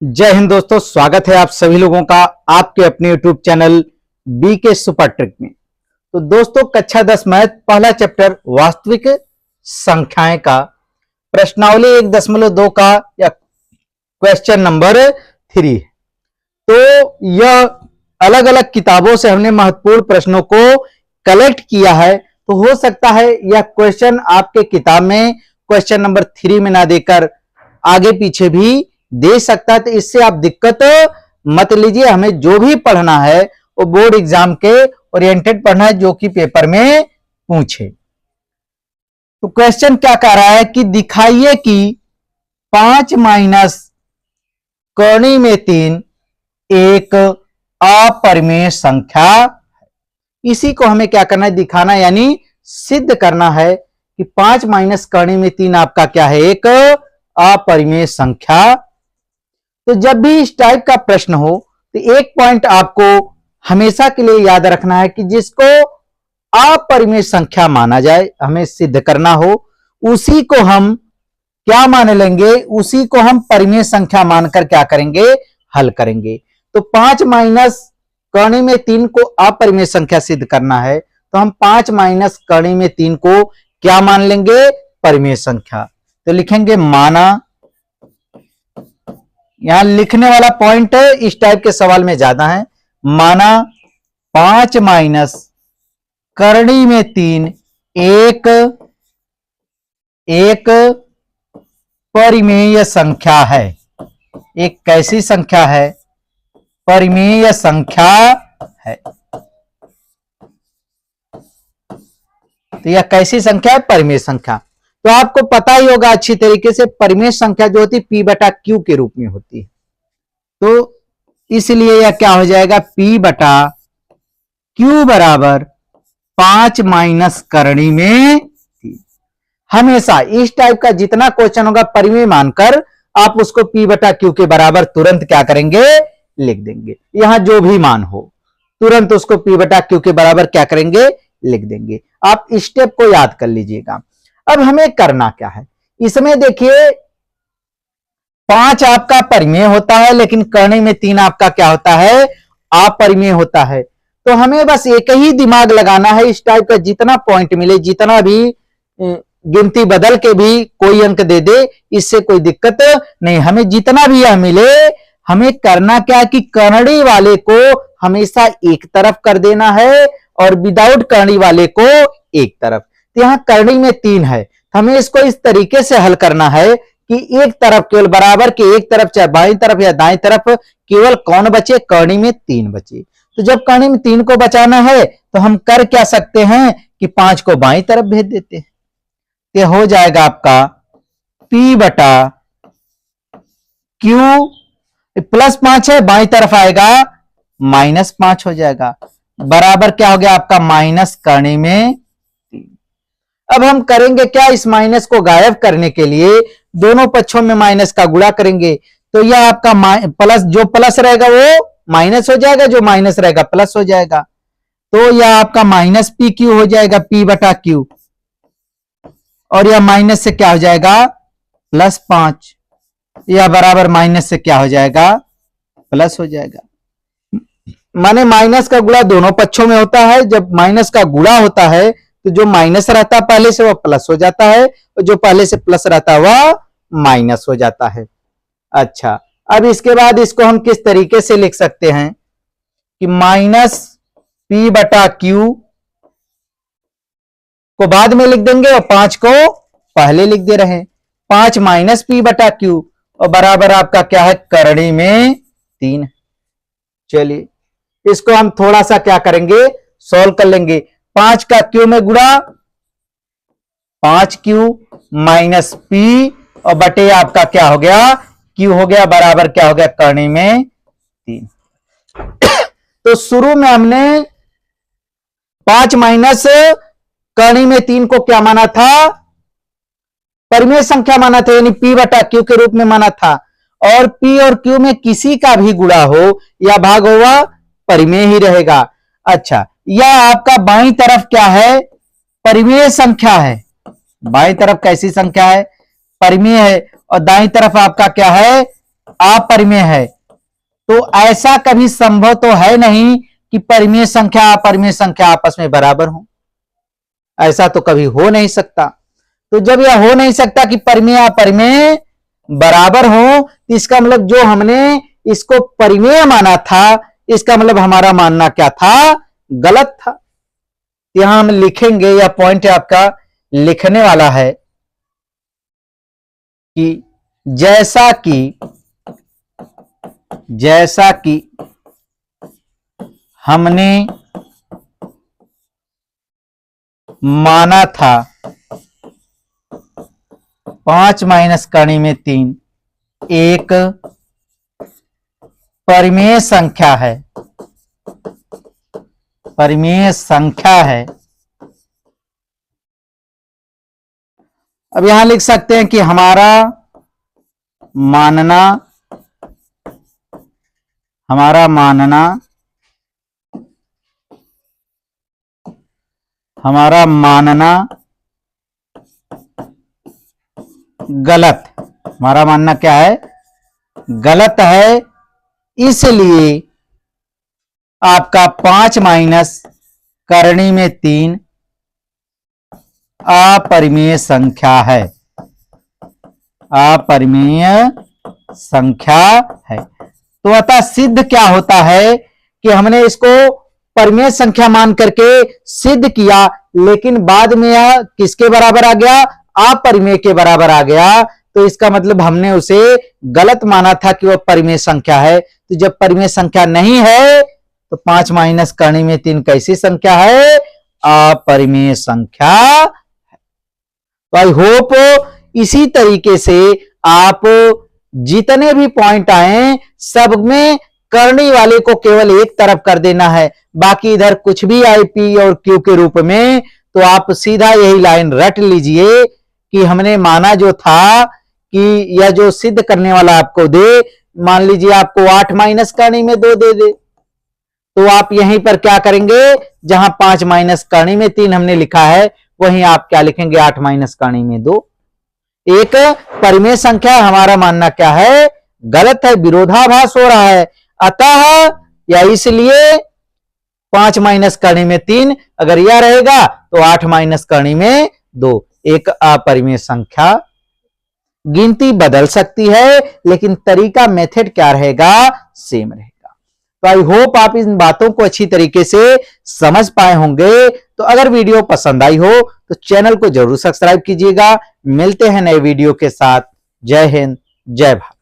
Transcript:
जय हिंद दोस्तों, स्वागत है आप सभी लोगों का आपके अपने YouTube channel BK super trick में। तो दोस्तों, कक्षा 10 मैथ पहला चैप्टर वास्तविक संख्याएं का प्रश्नावली 1.2 का या क्वेश्चन नंबर 3 है। तो यह अलग अलग किताबों से हमने महत्वपूर्ण प्रश्नों को कलेक्ट किया है। तो हो सकता है यह क्वेश्चन आपके किताब में क्वेश्चन नंबर 3 में ना देकर आगे पीछे भी दे सकता है। तो इससे आप दिक्कत मत लीजिए। हमें जो भी पढ़ना है वो बोर्ड एग्जाम के ओरिएंटेड पढ़ना है, जो कि पेपर में पूछे। तो क्वेश्चन क्या कह रहा है कि दिखाइए कि 5 माइनस कर्ण में 3 एक अपरिमेय संख्या। इसी को हमें क्या करना है, दिखाना यानी सिद्ध करना है कि 5 माइनस कर्ण में 3 आपका क्या है, एक अपरिमेय संख्या। तो जब भी इस टाइप का प्रश्न हो तो एक पॉइंट आपको हमेशा के लिए याद रखना है कि जिसको अपरिमेय संख्या माना जाए, हमें सिद्ध करना हो, उसी को हम क्या मान लेंगे, उसी को हम परिमेय संख्या मानकर क्या करेंगे, हल करेंगे। तो 5 माइनस कर्ण में 3 को अपरिमेय संख्या सिद्ध करना है, तो हम 5 माइनस कर्ण में 3 को क्या मान लेंगे, परिमेय संख्या। तो लिखेंगे माना। यहां लिखने वाला पॉइंट इस टाइप के सवाल में ज्यादा है। माना 5 माइनस कर्ण में 3 एक परिमेय संख्या है। एक कैसी संख्या है, परिमेय संख्या है। तो यह कैसी संख्या है, परिमेय संख्या। तो आपको पता ही होगा अच्छी तरीके से, परिमेय संख्या जो होती है P बटा Q के रूप में होती है। तो इसलिए यह क्या हो जाएगा, P बटा Q बराबर 5 माइनस कर्ण में 3। हमेशा इस टाइप का जितना क्वेश्चन होगा परिमेय मानकर आप उसको P बटा Q के बराबर तुरंत क्या करेंगे, लिख देंगे। यहां जो भी मान हो तुरंत उसको P बटा Q के बराबर क्या करेंगे, लिख देंगे। आप इस स्टेप को याद कर लीजिएगा। अब हमें करना क्या है, इसमें देखिए 5 आपका परिमेय होता है, लेकिन कर्ण में 3 आपका क्या होता है, अपरिमेय होता है। तो हमें बस एक ही दिमाग लगाना है। इस टाइप का जितना पॉइंट मिले, जितना भी गिनती बदल के भी कोई अंक दे दे, इससे कोई दिक्कत नहीं। हमें जितना भी यह मिले, हमें करना क्या है कि कर्णी वाले को हमेशा एक तरफ कर देना है और विदाउट कर्णी वाले को एक तरफ। तो यहां कर्णी में 3 है, हमें इसको इस तरीके से हल करना है कि एक तरफ केवल बराबर के एक तरफ, चाहे बाईं तरफ या दाईं तरफ, केवल कौन बचे, कर्णी में 3 बचे। तो जब कर्णी में 3 को बचाना है तो हम कर क्या सकते हैं कि 5 को बाईं तरफ भेज देते हैं। ये हो जाएगा आपका P बटा Q प्लस 5 है, बाईं तरफ आएगा -5 हो जाएगा, बराबर क्या हो गया आपका माइनस कर्ण में 3। अब हम करेंगे क्या, इस माइनस को गायब करने के लिए दोनों पक्षों में माइनस का गुणा करेंगे। तो यह आपका प्लस, जो प्लस रहेगा वो माइनस हो जाएगा, जो माइनस रहेगा प्लस हो जाएगा। तो यह आपका माइनस पी क्यू हो जाएगा, P बटा Q, और यह माइनस से क्या हो जाएगा, +5, यह बराबर माइनस से क्या हो जाएगा, प्लस हो जाएगा। माने माइनस का गुणा दोनों पक्षों में होता है। जब माइनस का गुणा होता है तो जो माइनस रहता है पहले से वह प्लस हो जाता है, और जो पहले से प्लस रहता है वह माइनस हो जाता है। अच्छा, अब इसके बाद इसको हम किस तरीके से लिख सकते हैं कि माइनस P बटा Q को बाद में लिख देंगे और 5 को पहले लिख दे रहे हैं। 5 माइनस P बटा Q और बराबर आपका क्या है, कर्णी में 3। चलिए इसको हम थोड़ा सा क्या करेंगे, सॉल्व कर लेंगे। 5 का Q में गुणा, 5Q माइनस P और बटे आपका क्या हो गया, Q हो गया, बराबर क्या हो गया, कर्णी में 3। तो शुरू में हमने 5 माइनस कर्णी में 3 को क्या माना था, परिमेय संख्या माना था, यानी P बटा Q के रूप में माना था। और P और Q में किसी का भी गुणा हो या भाग हो वह परिमेय ही रहेगा। अच्छा, यह आपका बाईं तरफ क्या है, परिमेय संख्या है। बाईं तरफ कैसी संख्या है, परिमेय है, और दाईं तरफ आपका क्या है, अपरिमेय है। तो ऐसा कभी संभव तो है नहीं कि परिमेय संख्या अपरिमेय संख्या आपस में बराबर हो, ऐसा तो कभी हो नहीं सकता। तो जब यह हो नहीं सकता कि परिमेय अपरिमेय बराबर हो, तो इसका मतलब जो हमने इसको परिमेय माना था, इसका मतलब हमारा मानना क्या था, गलत था। यहां हम लिखेंगे, यह पॉइंट आपका लिखने वाला है कि जैसा कि हमने माना था 5 माइनस कड़ी में 3 एक परिमेय संख्या है, परिमेय संख्या है। अब यहां लिख सकते हैं कि हमारा मानना गलत, हमारा मानना क्या है, गलत है। इसलिए आपका 5 माइनस करणी में 3 अपरिमेय संख्या है, अपरिमेय संख्या है। तो अतः सिद्ध क्या होता है कि हमने इसको परिमेय संख्या मान करके सिद्ध किया, लेकिन बाद में यह किसके बराबर आ गया, अपरिमेय के बराबर आ गया। तो इसका मतलब हमने उसे गलत माना था कि वह परिमेय संख्या है। तो जब परिमेय संख्या नहीं है तो 5 माइनस करणी में 3 कैसी संख्या है, अपरिमेय संख्या है। तो आई होप इसी तरीके से आप जितने भी पॉइंट आए सब में करणी वाले को केवल एक तरफ कर देना है, बाकी इधर कुछ भी आई पी और क्यू के रूप में, तो आप सीधा यही लाइन रट लीजिए कि हमने माना जो था कि यह जो सिद्ध करने वाला आपको दे, मान लीजिए आपको 8 माइनस करणी में 2 दे दे, तो आप यहीं पर क्या करेंगे, जहां 5 माइनस करणी में 3 हमने लिखा है वहीं आप क्या लिखेंगे, 8 माइनस करणी में 2। एक परिमेय संख्या, हमारा मानना क्या है, गलत है, विरोधाभास हो रहा है। अतः या इसलिए 5 माइनस करणी में 3 अगर यह रहेगा तो 8 माइनस करणी में 2 एक अपरिमेय संख्या। गिनती बदल सकती है लेकिन तरीका, मेथड क्या रहेगा, सेम रहेगा। तो आई होप आप इन बातों को अच्छी तरीके से समझ पाए होंगे। तो अगर वीडियो पसंद आई हो तो चैनल को जरूर सब्सक्राइब कीजिएगा। मिलते हैं नए वीडियो के साथ। जय हिंद, जय भारत।